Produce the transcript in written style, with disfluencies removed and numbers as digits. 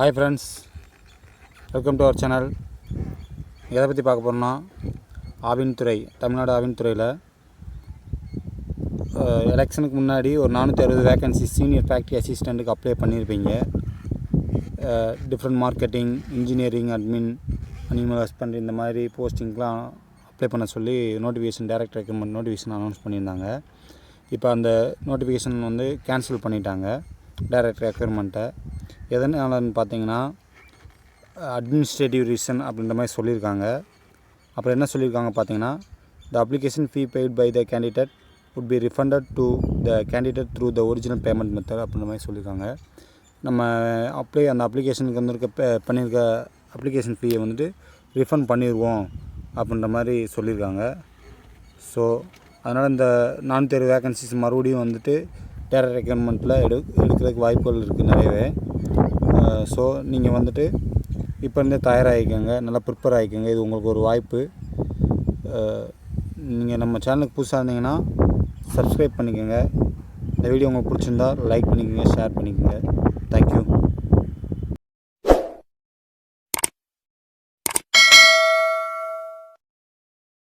Hi friends, welcome to our channel. எதை பற்றி பார்க்க போகிறோம்னா ஆவின் துறை, தமிழ்நாடு ஆவின் துறையில் எலெக்ஷனுக்கு முன்னாடி ஒரு 460 வேக்கன்சி சீனியர் ஃபேக்ட்ரி அசிஸ்டண்ட்டுக்கு அப்ளை பண்ணியிருப்பீங்க. Different marketing, engineering, admin, animal husbandry இந்த மாதிரி போஸ்டிங்லாம் அப்ளை பண்ண சொல்லி notification direct recruitment notification announce பண்ணியிருந்தாங்க. இப்போ அந்த நோட்டிஃபிகேஷன் வந்து கேன்சல் பண்ணிட்டாங்க, டைரக்ட் ரெக்ரூட்மெண்ட்டை. எதனாலன்னு பார்த்தீங்கன்னா அட்மினிஸ்ட்ரேட்டிவ் ரீசன் அப்படின்ற மாதிரி சொல்லியிருக்காங்க. அப்புறம் என்ன சொல்லியிருக்காங்க பார்த்தீங்கன்னா, the application fee paid by the candidate would be refunded to the candidate through the original payment method அப்படின்ற மாதிரி சொல்லியிருக்காங்க. நம்ம அந்த அப்ளிகேஷனுக்கு வந்துருக்க பண்ணியிருக்க அப்ளிகேஷன் ஃபீயை வந்துட்டு ரிஃபண்ட் பண்ணிடுவோம் அப்படின்ற மாதிரி சொல்லியிருக்காங்க. ஸோ அதனால் இந்த 460 வேக்கன்சிஸ் மறுபடியும் வந்துட்டு டைரக்ட் ரெக்ரூட்மெண்ட்டில் எடுக்கிறதுக்கு வாய்ப்புகள் இருக்குது நிறையவே. ஸோ நீங்கள் வந்துட்டு இப்போ இருந்தே தயாராகிக்கோங்க, நல்லா ப்ரிப்பேர் ஆகிக்கோங்க. இது உங்களுக்கு ஒரு வாய்ப்பு. நீங்கள் நம்ம சேனலுக்கு புதுசாக இருந்தீங்கன்னா சப்ஸ்கிரைப் பண்ணிக்கோங்க. இந்த வீடியோ உங்களுக்கு பிடிச்சிருந்தா லைக் பண்ணிக்கோங்க, ஷேர் பண்ணிக்கோங்க. தேங்க்யூ.